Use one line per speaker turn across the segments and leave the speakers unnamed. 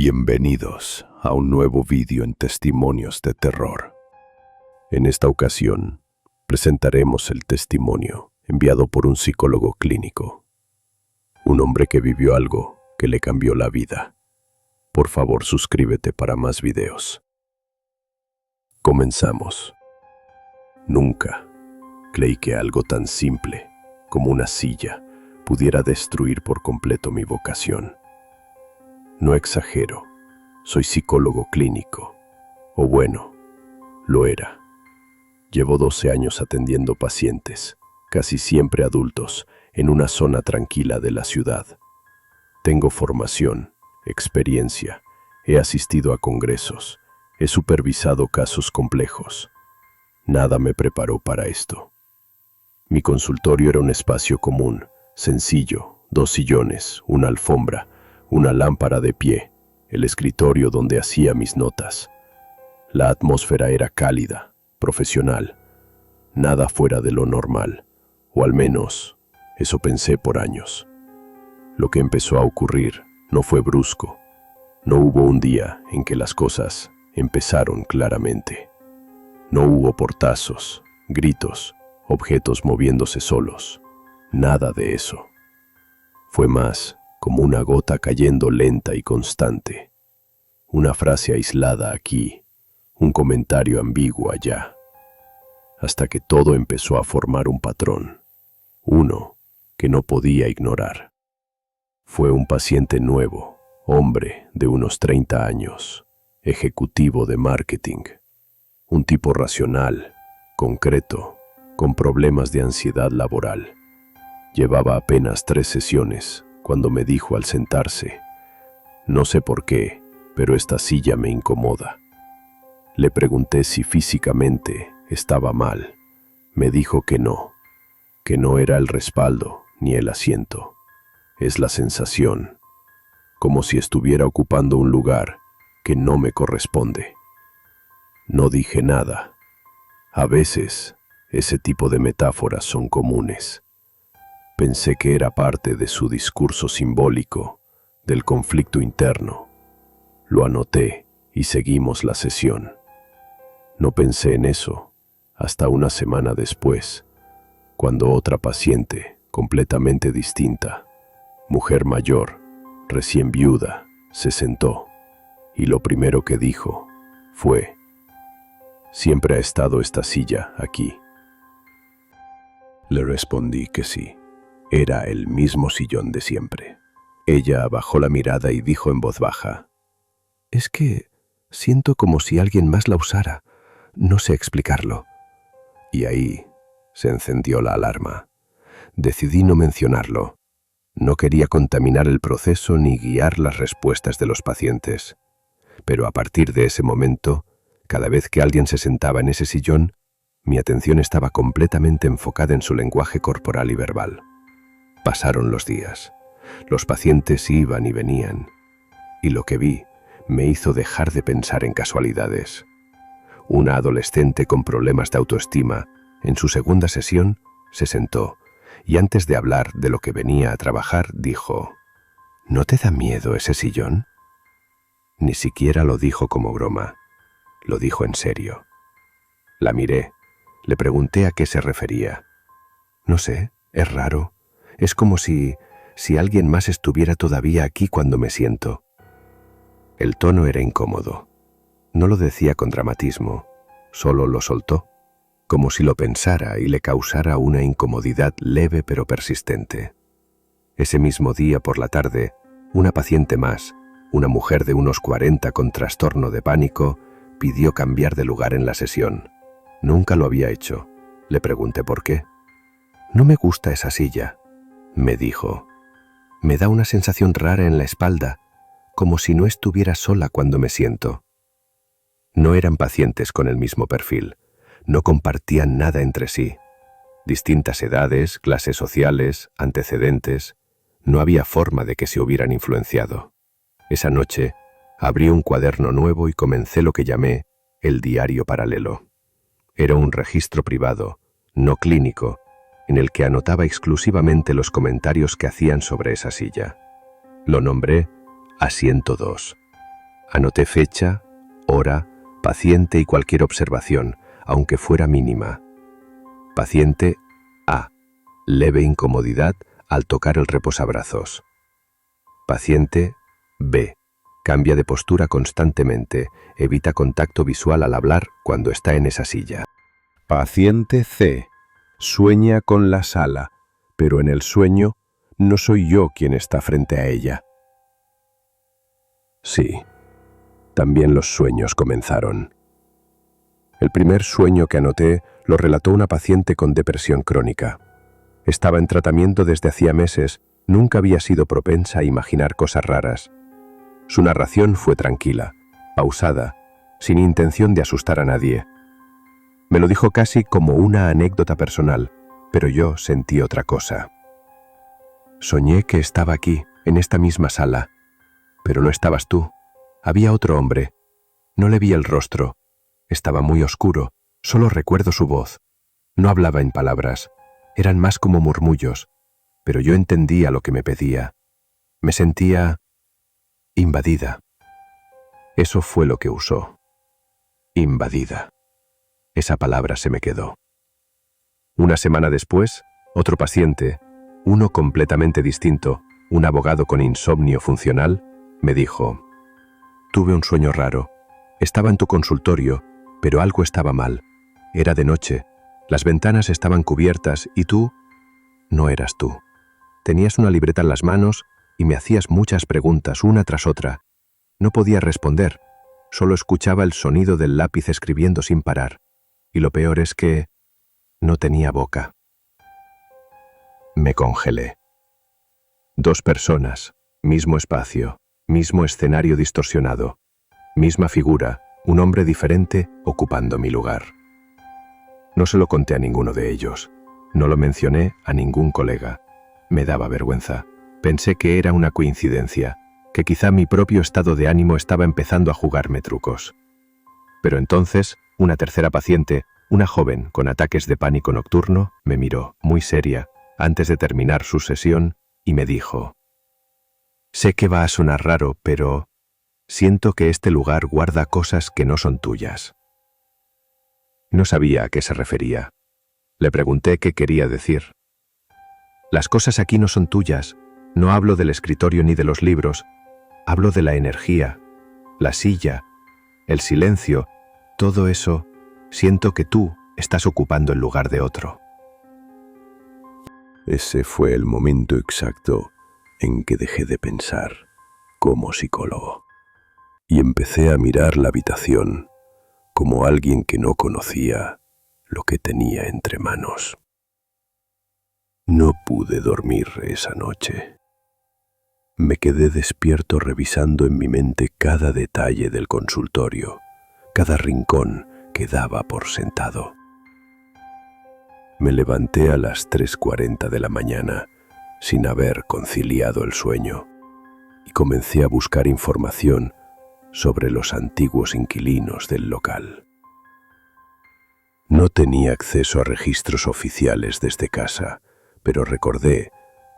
Bienvenidos a un nuevo vídeo en Testimonios de Terror. En esta ocasión, presentaremos el testimonio enviado por un psicólogo clínico. Un hombre que vivió algo que le cambió la vida. Por favor, suscríbete para más videos. Comenzamos. Nunca creí que algo tan simple como una silla pudiera destruir por completo mi vocación. No exagero, soy psicólogo clínico, o bueno, lo era. Llevo 12 años atendiendo pacientes, casi siempre adultos, en una zona tranquila de la ciudad. Tengo formación, experiencia, he asistido a congresos, he supervisado casos complejos. Nada me preparó para esto. Mi consultorio era un espacio común, sencillo, 2 sillones, una alfombra, una lámpara de pie, el escritorio donde hacía mis notas. La atmósfera era cálida, profesional, nada fuera de lo normal, o al menos eso pensé por años. Lo que empezó a ocurrir no fue brusco, no hubo un día en que las cosas empezaron claramente. No hubo portazos, gritos, objetos moviéndose solos, nada de eso. Fue más como una gota cayendo lenta y constante. Una frase aislada aquí, un comentario ambiguo allá, hasta que todo empezó a formar un patrón, uno que no podía ignorar. Fue un paciente nuevo, hombre de unos 30 años, ejecutivo de marketing, un tipo racional, concreto, con problemas de ansiedad laboral. Llevaba apenas 3 sesiones cuando me dijo al sentarse: no sé por qué, pero esta silla me incomoda. Le pregunté si físicamente estaba mal. Me dijo que no era el respaldo ni el asiento. Es la sensación, como si estuviera ocupando un lugar que no me corresponde. No dije nada. A veces, ese tipo de metáforas son comunes. Pensé que era parte de su discurso simbólico, del conflicto interno. Lo anoté y seguimos la sesión. No pensé en eso hasta una semana después, cuando otra paciente, completamente distinta, mujer mayor, recién viuda, se sentó, y lo primero que dijo fue: ¿siempre ha estado esta silla aquí? Le respondí que sí. Era el mismo sillón de siempre. Ella bajó la mirada y dijo en voz baja: es que siento como si alguien más la usara. No sé explicarlo. Y ahí se encendió la alarma. Decidí no mencionarlo. No quería contaminar el proceso ni guiar las respuestas de los pacientes. Pero a partir de ese momento, cada vez que alguien se sentaba en ese sillón, mi atención estaba completamente enfocada en su lenguaje corporal y verbal. Pasaron los días. Los pacientes iban y venían. Y lo que vi me hizo dejar de pensar en casualidades. Una adolescente con problemas de autoestima, en su segunda sesión, se sentó y antes de hablar de lo que venía a trabajar, dijo: ¿no te da miedo ese sillón? Ni siquiera lo dijo como broma. Lo dijo en serio. La miré. Le pregunté a qué se refería. No sé, es raro. Es como si alguien más estuviera todavía aquí cuando me siento. El tono era incómodo. No lo decía con dramatismo, solo lo soltó, como si lo pensara y le causara una incomodidad leve pero persistente. Ese mismo día por la tarde, una paciente más, una mujer de unos 40 con trastorno de pánico, pidió cambiar de lugar en la sesión. Nunca lo había hecho. Le pregunté por qué. No me gusta esa silla, me dijo. Me da una sensación rara en la espalda, como si no estuviera sola cuando me siento. No eran pacientes con el mismo perfil, no compartían nada entre sí. Distintas edades, clases sociales, antecedentes, no había forma de que se hubieran influenciado. Esa noche, abrí un cuaderno nuevo y comencé lo que llamé el diario paralelo. Era un registro privado, no clínico, en el que anotaba exclusivamente los comentarios que hacían sobre esa silla. Lo nombré Asiento 2. Anoté fecha, hora, paciente y cualquier observación, aunque fuera mínima. Paciente A. Leve incomodidad al tocar el reposabrazos. Paciente B. Cambia de postura constantemente, evita contacto visual al hablar cuando está en esa silla. Paciente C. Sueña con la sala, pero en el sueño no soy yo quien está frente a ella. Sí, también los sueños comenzaron. El primer sueño que anoté lo relató una paciente con depresión crónica. Estaba en tratamiento desde hacía meses, nunca había sido propensa a imaginar cosas raras. Su narración fue tranquila, pausada, sin intención de asustar a nadie. Me lo dijo casi como una anécdota personal, pero yo sentí otra cosa. Soñé que estaba aquí, en esta misma sala, pero no estabas tú. Había otro hombre. No le vi el rostro. Estaba muy oscuro, solo recuerdo su voz. No hablaba en palabras, eran más como murmullos, pero yo entendía lo que me pedía. Me sentía invadida. Eso fue lo que usó. Invadida. Esa palabra se me quedó. Una semana después, otro paciente, uno completamente distinto, un abogado con insomnio funcional, me dijo: tuve un sueño raro. Estaba en tu consultorio, pero algo estaba mal. Era de noche, las ventanas estaban cubiertas y tú no eras tú. Tenías una libreta en las manos y me hacías muchas preguntas una tras otra. No podía responder, solo escuchaba el sonido del lápiz escribiendo sin parar. Y lo peor es que no tenía boca. Me congelé. 2 personas, mismo espacio, mismo escenario distorsionado, misma figura, un hombre diferente ocupando mi lugar. No se lo conté a ninguno de ellos, no lo mencioné a ningún colega. Me daba vergüenza. Pensé que era una coincidencia, que quizá mi propio estado de ánimo estaba empezando a jugarme trucos. Pero entonces, una tercera paciente, una joven con ataques de pánico nocturno, me miró, muy seria, antes de terminar su sesión, y me dijo: sé que va a sonar raro, pero siento que este lugar guarda cosas que no son tuyas. No sabía a qué se refería. Le pregunté qué quería decir. Las cosas aquí no son tuyas. No hablo del escritorio ni de los libros. Hablo de la energía, la silla, el silencio, todo eso. Siento que tú estás ocupando el lugar de otro. Ese fue el momento exacto en que dejé de pensar como psicólogo y empecé a mirar la habitación como alguien que no conocía lo que tenía entre manos. No pude dormir esa noche. Me quedé despierto revisando en mi mente cada detalle del consultorio, cada rincón que daba por sentado. Me levanté a las 3:40 de la mañana sin haber conciliado el sueño y comencé a buscar información sobre los antiguos inquilinos del local. No tenía acceso a registros oficiales desde casa, pero recordé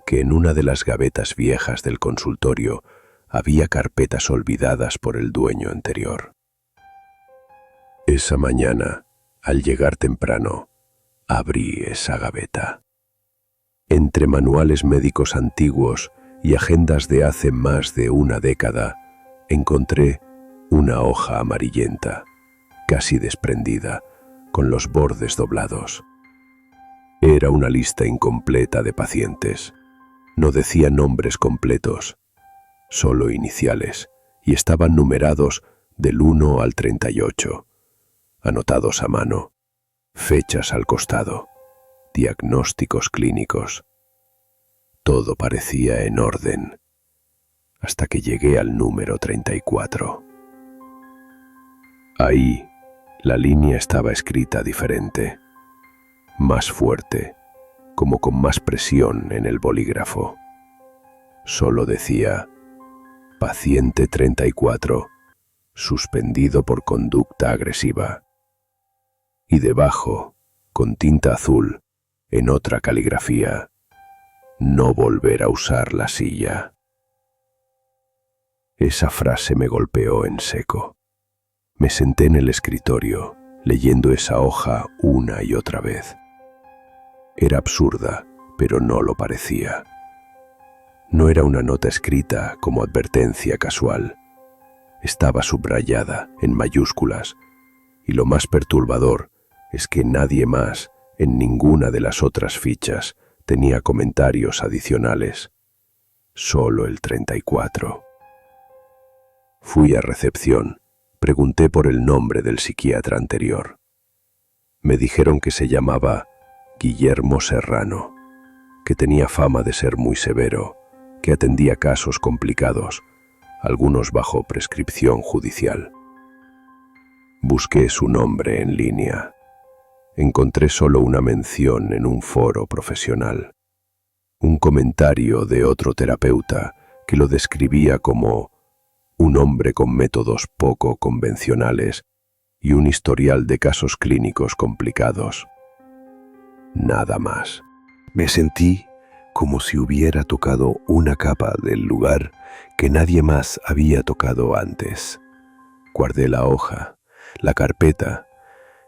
que en una de las gavetas viejas del consultorio había carpetas olvidadas por el dueño anterior. Esa mañana, al llegar temprano, abrí esa gaveta. Entre manuales médicos antiguos y agendas de hace más de una década, encontré una hoja amarillenta, casi desprendida, con los bordes doblados. Era una lista incompleta de pacientes. No decía nombres completos, solo iniciales, y estaban numerados del 1 al 38, anotados a mano, fechas al costado, diagnósticos clínicos. Todo parecía en orden, hasta que llegué al número 34. Ahí, la línea estaba escrita diferente, más fuerte, como con más presión en el bolígrafo. Solo decía: paciente 34, suspendido por conducta agresiva. Y debajo, con tinta azul, en otra caligrafía: no volver a usar la silla. Esa frase me golpeó en seco. Me senté en el escritorio, leyendo esa hoja una y otra vez. Era absurda, pero no lo parecía. No era una nota escrita como advertencia casual. Estaba subrayada en mayúsculas, y lo más perturbador es que nadie más, en ninguna de las otras fichas, tenía comentarios adicionales. Solo el 34. Fui a recepción. Pregunté por el nombre del psiquiatra anterior. Me dijeron que se llamaba Guillermo Serrano, que tenía fama de ser muy severo, que atendía casos complicados, algunos bajo prescripción judicial. Busqué su nombre en línea. Encontré solo una mención en un foro profesional. Un comentario de otro terapeuta que lo describía como un hombre con métodos poco convencionales y un historial de casos clínicos complicados. Nada más. Me sentí como si hubiera tocado una capa del lugar que nadie más había tocado antes. Guardé la hoja, la carpeta,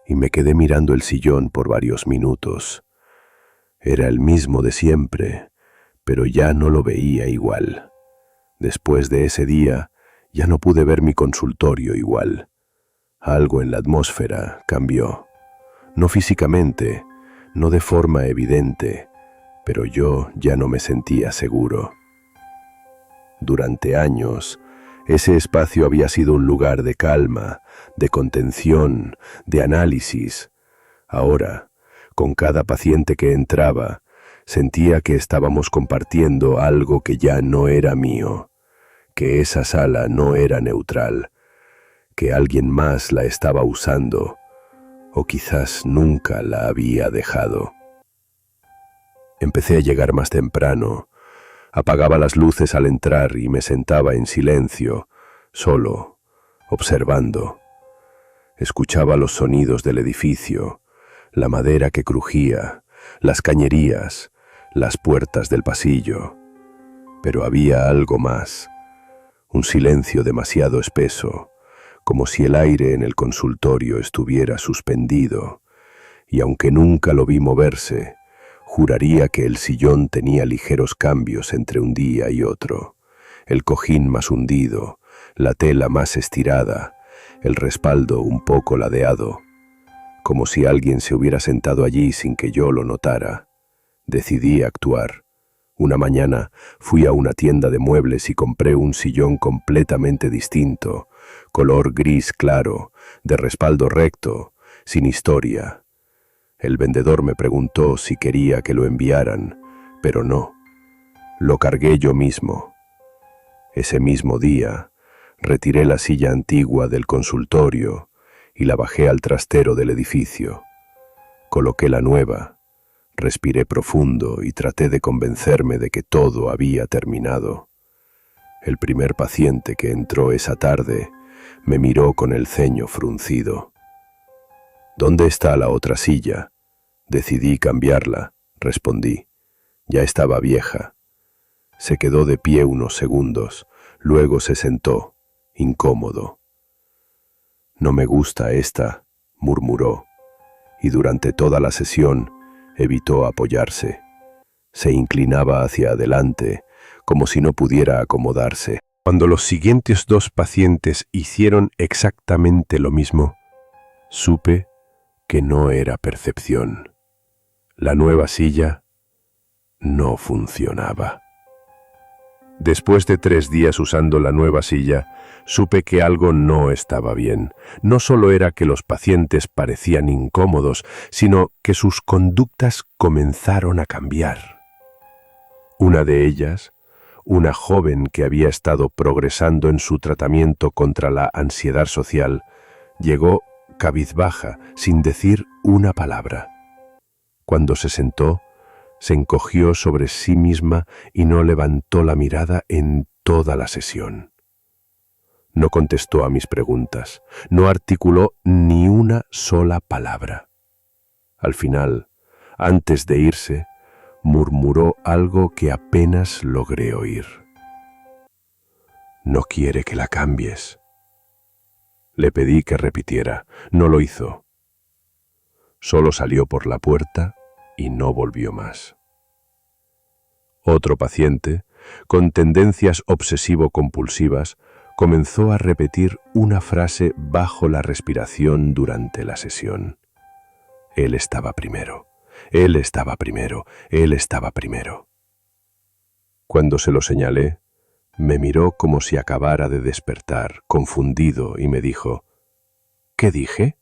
y me quedé mirando el sillón por varios minutos. Era el mismo de siempre, pero ya no lo veía igual. Después de ese día, ya no pude ver mi consultorio igual. Algo en la atmósfera cambió. No físicamente, no de forma evidente, pero yo ya no me sentía seguro. Durante años, ese espacio había sido un lugar de calma, de contención, de análisis. Ahora, con cada paciente que entraba, sentía que estábamos compartiendo algo que ya no era mío, que esa sala no era neutral, que alguien más la estaba usando, o quizás nunca la había dejado. Empecé a llegar más temprano, apagaba las luces al entrar y me sentaba en silencio, solo, observando. Escuchaba los sonidos del edificio, la madera que crujía, las cañerías, las puertas del pasillo. Pero había algo más, un silencio demasiado espeso, como si el aire en el consultorio estuviera suspendido, y aunque nunca lo vi moverse, juraría que el sillón tenía ligeros cambios entre un día y otro, el cojín más hundido, la tela más estirada, el respaldo un poco ladeado, como si alguien se hubiera sentado allí sin que yo lo notara. Decidí actuar. Una mañana fui a una tienda de muebles y compré un sillón completamente distinto, color gris claro, de respaldo recto, sin historia. El vendedor me preguntó si quería que lo enviaran, pero no. Lo cargué yo mismo. Ese mismo día, retiré la silla antigua del consultorio y la bajé al trastero del edificio. Coloqué la nueva. Respiré profundo y traté de convencerme de que todo había terminado. El primer paciente que entró esa tarde me miró con el ceño fruncido. «¿Dónde está la otra silla?» «Decidí cambiarla», respondí. Ya estaba vieja. Se quedó de pie unos segundos, luego se sentó, incómodo. «No me gusta esta», murmuró, y durante toda la sesión evitó apoyarse. Se inclinaba hacia adelante, como si no pudiera acomodarse. Cuando los siguientes dos pacientes hicieron exactamente lo mismo, supe que no era percepción. La nueva silla no funcionaba. Después de 3 días usando la nueva silla, supe que algo no estaba bien. No solo era que los pacientes parecían incómodos, sino que sus conductas comenzaron a cambiar. Una de ellas, una joven que había estado progresando en su tratamiento contra la ansiedad social, llegó cabizbaja, sin decir una palabra. Cuando se sentó, se encogió sobre sí misma y no levantó la mirada en toda la sesión. No contestó a mis preguntas, no articuló ni una sola palabra. Al final, antes de irse, murmuró algo que apenas logré oír. No quiere que la cambies. Le pedí que repitiera. No lo hizo. Solo salió por la puerta y no volvió más. Otro paciente, con tendencias obsesivo-compulsivas, comenzó a repetir una frase bajo la respiración durante la sesión. Él estaba primero, él estaba primero, él estaba primero. Cuando se lo señalé, me miró como si acabara de despertar, confundido, y me dijo: ¿Qué dije?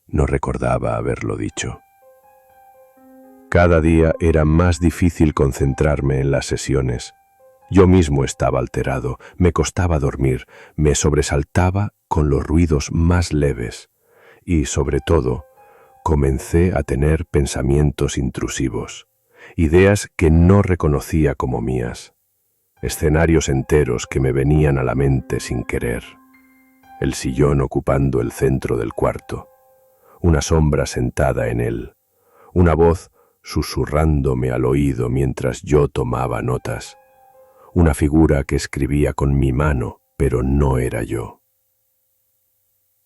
No recordaba haberlo dicho. Cada día era más difícil concentrarme en las sesiones. Yo mismo estaba alterado, me costaba dormir, me sobresaltaba con los ruidos más leves y, sobre todo, comencé a tener pensamientos intrusivos, ideas que no reconocía como mías, escenarios enteros que me venían a la mente sin querer. El sillón ocupando el centro del cuarto, una sombra sentada en él, una voz susurrándome al oído mientras yo tomaba notas, una figura que escribía con mi mano, pero no era yo.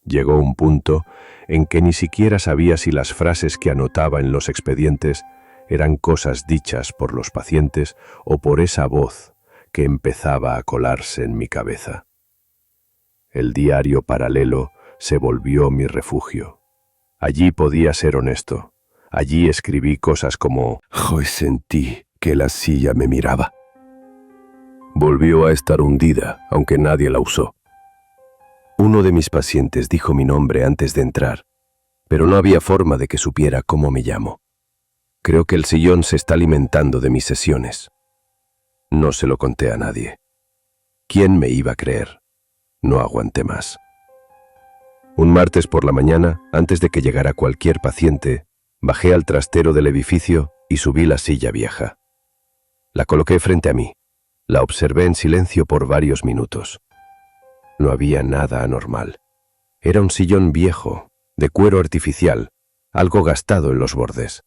Llegó un punto en que ni siquiera sabía si las frases que anotaba en los expedientes eran cosas dichas por los pacientes o por esa voz que empezaba a colarse en mi cabeza. El diario paralelo se volvió mi refugio. Allí podía ser honesto. Allí escribí cosas como: «Hoy sentí que la silla me miraba». Volvió a estar hundida, aunque nadie la usó. Uno de mis pacientes dijo mi nombre antes de entrar, pero no había forma de que supiera cómo me llamo. Creo que el sillón se está alimentando de mis sesiones. No se lo conté a nadie. ¿Quién me iba a creer? No aguanté más. Un martes por la mañana, antes de que llegara cualquier paciente, bajé al trastero del edificio y subí la silla vieja. La coloqué frente a mí. La observé en silencio por varios minutos. No había nada anormal. Era un sillón viejo, de cuero artificial, algo gastado en los bordes.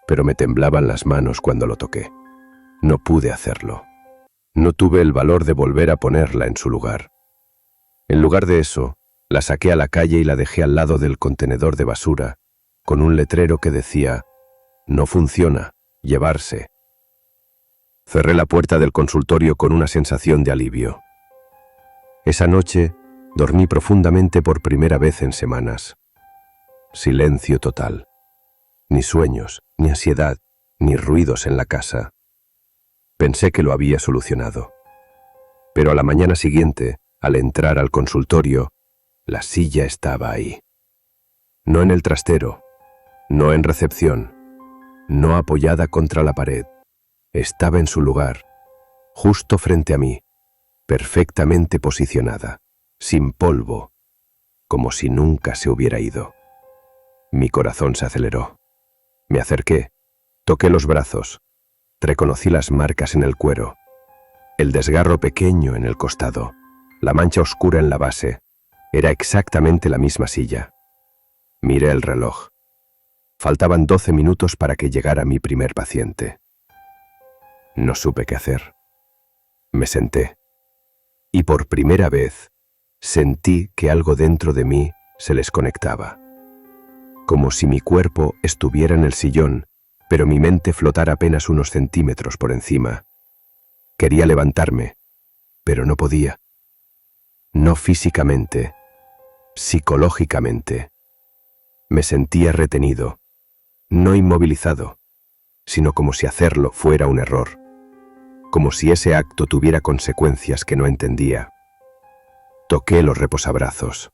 Pero me temblaban las manos cuando lo toqué. No pude hacerlo. No tuve el valor de volver a ponerla en su lugar. En lugar de eso, la saqué a la calle y la dejé al lado del contenedor de basura, con un letrero que decía: «No funciona, llevarse». Cerré la puerta del consultorio con una sensación de alivio. Esa noche dormí profundamente por primera vez en semanas. Silencio total. Ni sueños, ni ansiedad, ni ruidos en la casa. Pensé que lo había solucionado. Pero a la mañana siguiente, al entrar al consultorio, la silla estaba ahí. No en el trastero, no en recepción, no apoyada contra la pared. Estaba en su lugar, justo frente a mí, perfectamente posicionada, sin polvo, como si nunca se hubiera ido. Mi corazón se aceleró. Me acerqué, toqué los brazos, reconocí las marcas en el cuero, el desgarro pequeño en el costado, la mancha oscura en la base. Era exactamente la misma silla. Miré el reloj. Faltaban 12 minutos para que llegara mi primer paciente. No supe qué hacer. Me senté. Y por primera vez sentí que algo dentro de mí se les conectaba. Como si mi cuerpo estuviera en el sillón, pero mi mente flotara apenas unos centímetros por encima. Quería levantarme, pero no podía. No físicamente, psicológicamente. Me sentía retenido, no inmovilizado, sino como si hacerlo fuera un error. Como si ese acto tuviera consecuencias que no entendía. Toqué los reposabrazos.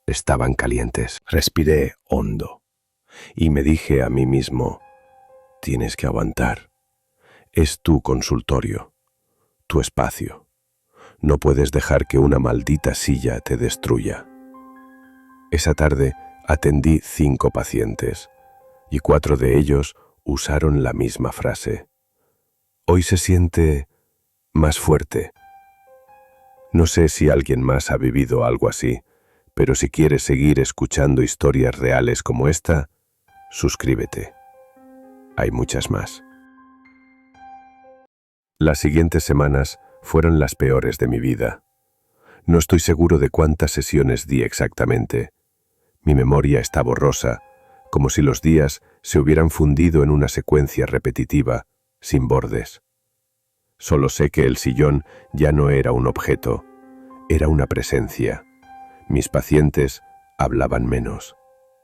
Estaban calientes. Respiré hondo y me dije a mí mismo: tienes que aguantar. Es tu consultorio, tu espacio. No puedes dejar que una maldita silla te destruya. Esa tarde atendí 5 pacientes y 4 de ellos usaron la misma frase. Hoy se siente más fuerte. No sé si alguien más ha vivido algo así, pero si quieres seguir escuchando historias reales como esta, suscríbete. Hay muchas más. Las siguientes semanas Fueron las peores de mi vida. No estoy seguro de cuántas sesiones di exactamente. Mi memoria está borrosa, como si los días se hubieran fundido en una secuencia repetitiva, sin bordes. Solo sé que el sillón ya no era un objeto, era una presencia. Mis pacientes hablaban menos.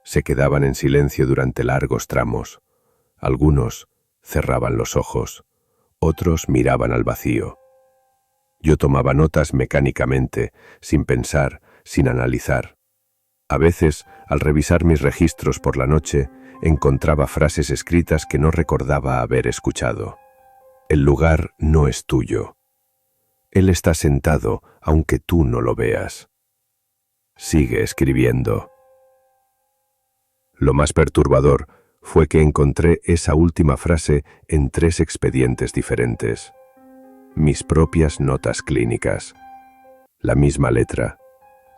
Se quedaban en silencio durante largos tramos. Algunos cerraban los ojos, otros miraban al vacío. Yo tomaba notas mecánicamente, sin pensar, sin analizar. A veces, al revisar mis registros por la noche, encontraba frases escritas que no recordaba haber escuchado. El lugar no es tuyo. Él está sentado, aunque tú no lo veas. Sigue escribiendo. Lo más perturbador fue que encontré esa última frase en 3 expedientes diferentes. Mis propias notas clínicas. La misma letra,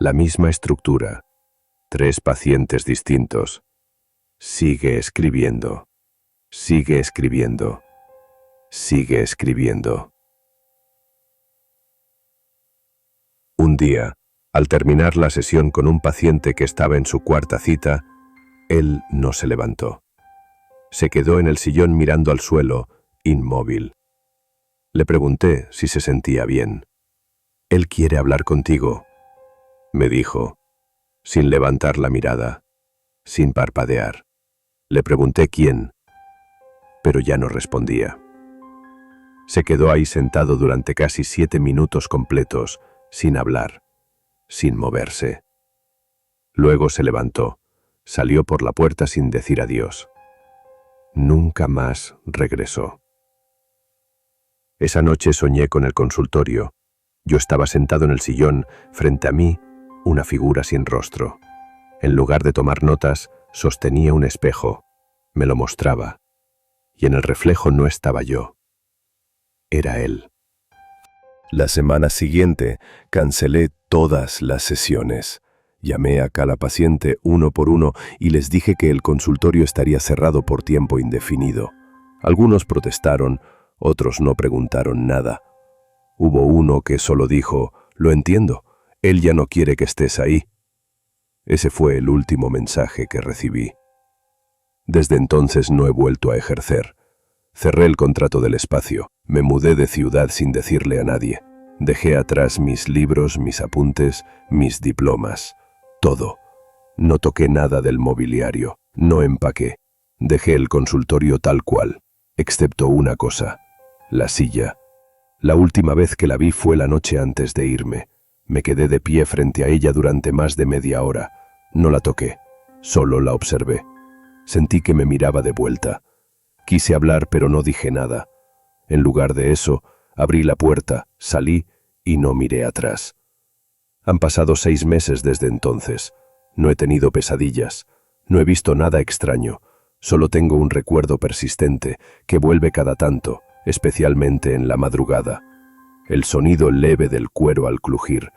la misma estructura, 3 pacientes distintos. Sigue escribiendo. Sigue escribiendo. Sigue escribiendo. Un día, al terminar la sesión con un paciente que estaba en su 4ª cita, él no se levantó. Se quedó en el sillón mirando al suelo, inmóvil. Le pregunté si se sentía bien. «Él quiere hablar contigo», me dijo, sin levantar la mirada, sin parpadear. Le pregunté quién, pero ya no respondía. Se quedó ahí sentado durante casi 7 minutos completos, sin hablar, sin moverse. Luego se levantó, salió por la puerta sin decir adiós. Nunca más regresó. Esa noche soñé con el consultorio. Yo estaba sentado en el sillón, frente a mí, una figura sin rostro. En lugar de tomar notas, sostenía un espejo. Me lo mostraba. Y en el reflejo no estaba yo. Era él. La semana siguiente cancelé todas las sesiones. Llamé a cada paciente uno por uno y les dije que el consultorio estaría cerrado por tiempo indefinido. Algunos protestaron, otros no preguntaron nada. Hubo uno que solo dijo, «Lo entiendo, él ya no quiere que estés ahí». Ese fue el último mensaje que recibí. Desde entonces no he vuelto a ejercer. Cerré el contrato del espacio, me mudé de ciudad sin decirle a nadie. Dejé atrás mis libros, mis apuntes, mis diplomas. Todo. No toqué nada del mobiliario, no empaqué. Dejé el consultorio tal cual, excepto una cosa, la silla. La última vez que la vi fue la noche antes de irme. Me quedé de pie frente a ella durante más de media hora. No la toqué, solo la observé. Sentí que me miraba de vuelta. Quise hablar, pero no dije nada. En lugar de eso, abrí la puerta, salí y no miré atrás. Han pasado 6 meses desde entonces. No he tenido pesadillas. No he visto nada extraño. Solo tengo un recuerdo persistente que vuelve cada tanto, especialmente en la madrugada. El sonido leve del cuero al crujir,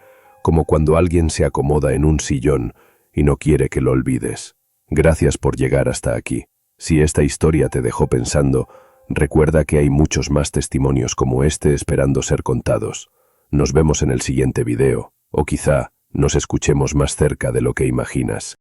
como cuando alguien se acomoda en un sillón y no quiere que lo olvides. Gracias por llegar hasta aquí. Si esta historia te dejó pensando, recuerda que hay muchos más testimonios como este esperando ser contados. Nos vemos en el siguiente video, o quizá nos escuchemos más cerca de lo que imaginas.